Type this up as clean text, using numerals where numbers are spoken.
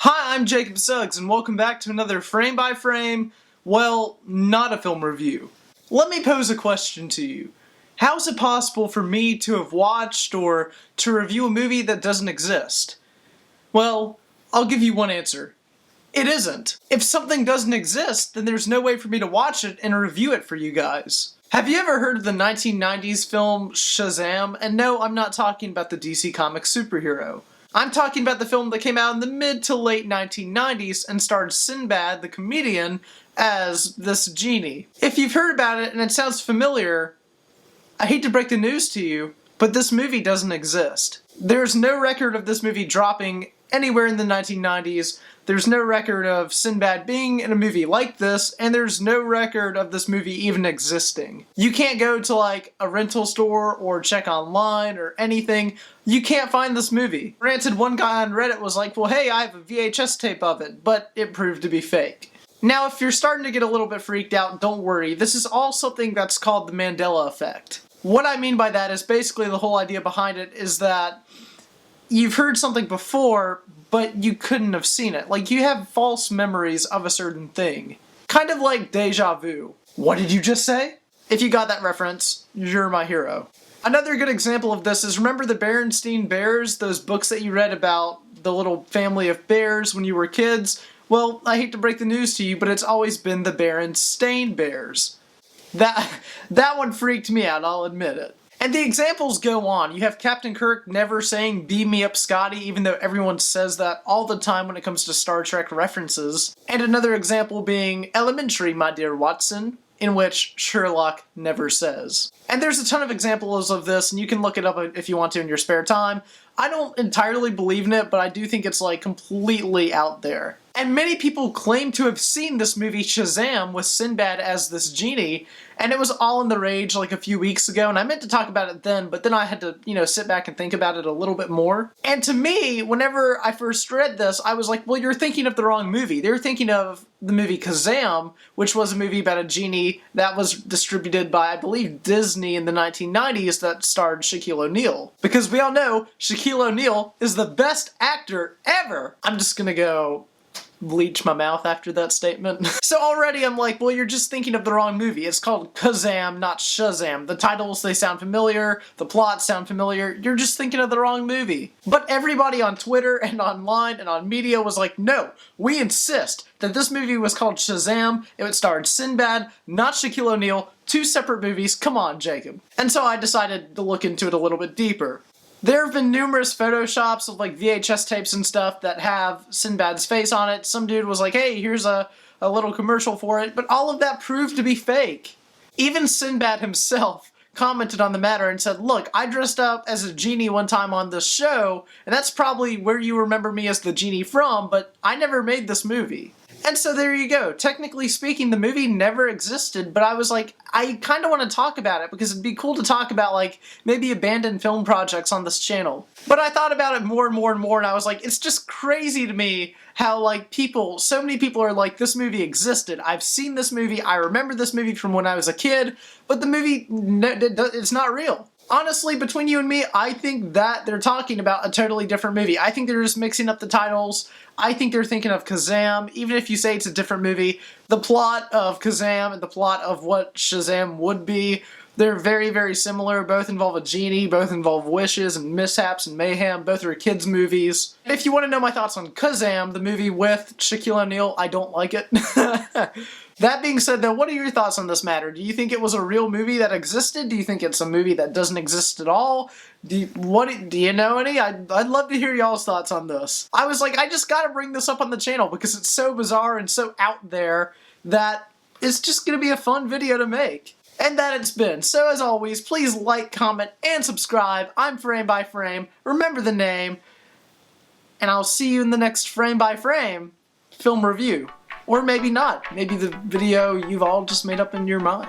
Hi, I'm Suggs, and welcome back to another frame-by-frame, well, not a film review. Let me pose a question to you. How is it possible for me to have watched or to review a movie that doesn't exist? Well, I'll give you one answer. It isn't. If something doesn't exist, then there's no way for me to watch it and review it for you guys. Have you ever heard of the 1990s film Shazaam? And no, I'm not talking about the DC Comics superhero. I'm talking about the film that came out in the mid to late 1990s and starred Sinbad, the comedian, as this genie. If you've heard about it and it sounds familiar, I hate to break the news to you, but this movie doesn't exist. There's no record of this movie dropping anywhere in the 1990s, there's no record of Sinbad being in a movie like this, and there's no record of this movie even existing. You can't go to like a rental store or check online or anything. You can't find this movie. Granted, one guy on Reddit was like, well hey, I have a VHS tape of it, but it proved to be fake. Now if you're starting to get a little bit freaked out, don't worry. This is all something that's called the Mandela Effect. What I mean by that is basically the whole idea behind it is that you've heard something before, but you couldn't have seen it. Like, you have false memories of a certain thing. Kind of like deja vu. What did you just say? If you got that reference, you're my hero. Another good example of this is, remember the Berenstain Bears? Those books that you read about the little family of bears when you were kids? Well, I hate to break the news to you, but it's always been the Berenstain Bears. That one freaked me out, I'll admit it. And the examples go on. You have Captain Kirk never saying, "Beam me up, Scotty," even though everyone says that all the time when it comes to Star Trek references. And another example being Elementary, my dear Watson, in which Sherlock never says. And there's a ton of examples of this, and you can look it up if you want to in your spare time. I don't entirely believe in it, but I do think it's like completely out there. And many people claim to have seen this movie Shazaam with Sinbad as this genie, and it was all in the rage like a few weeks ago, and I meant to talk about it then, but then I had to, sit back and think about it a little bit more. And to me, whenever I first read this, I was like, well, you're thinking of the wrong movie. They're thinking of the movie Kazaam, which was a movie about a genie that was distributed by, I believe, Disney in the 1990s that starred Shaquille O'Neal. Because we all know Shaquille O'Neal is the best actor ever! I'm just gonna go bleach my mouth after that statement. So already I'm like, well, you're just thinking of the wrong movie. It's called Kazaam, not Shazam. The titles, they sound familiar, the plots sound familiar, you're just thinking of the wrong movie. But everybody on Twitter and online and on media was like, no, we insist that this movie was called Shazaam, it starred Sinbad, not Shaquille O'Neal, two separate movies, come on, Jacob. And so I decided to look into it a little bit deeper. There have been numerous photoshops of like VHS tapes and stuff that have Sinbad's face on it. Some dude was like, hey, here's a little commercial for it, but all of that proved to be fake. Even Sinbad himself commented on the matter and said, look, I dressed up as a genie one time on this show, and that's probably where you remember me as the genie from, but I never made this movie. And so there you go. Technically speaking, the movie never existed, but I was like, I kind of want to talk about it because it'd be cool to talk about, like, maybe abandoned film projects on this channel. But I thought about it more and more and more, and I was like, it's just crazy to me how, like, so many people are like, this movie existed. I've seen this movie, I remember this movie from when I was a kid, but the movie, it's not real. Honestly, between you and me, I think that they're talking about a totally different movie. I think they're just mixing up the titles. I think they're thinking of Kazaam, even if you say it's a different movie. The plot of Kazaam and the plot of what Shazaam would be, they're very, very similar. Both involve a genie, both involve wishes and mishaps and mayhem. Both are kids' movies. If you want to know my thoughts on Kazaam, the movie with Shaquille O'Neal, I don't like it. That being said, though, what are your thoughts on this matter? Do you think it was a real movie that existed? Do you think it's a movie that doesn't exist at all? Do you know any? I'd love to hear y'all's thoughts on this. I was like, I just gotta bring this up on the channel because it's so bizarre and so out there that it's just gonna be a fun video to make. And that it's been. So as always, please like, comment, and subscribe. I'm Frame by Frame. Remember the name. And I'll see you in the next Frame by Frame film review. Or maybe not. Maybe the video you've all just made up in your mind.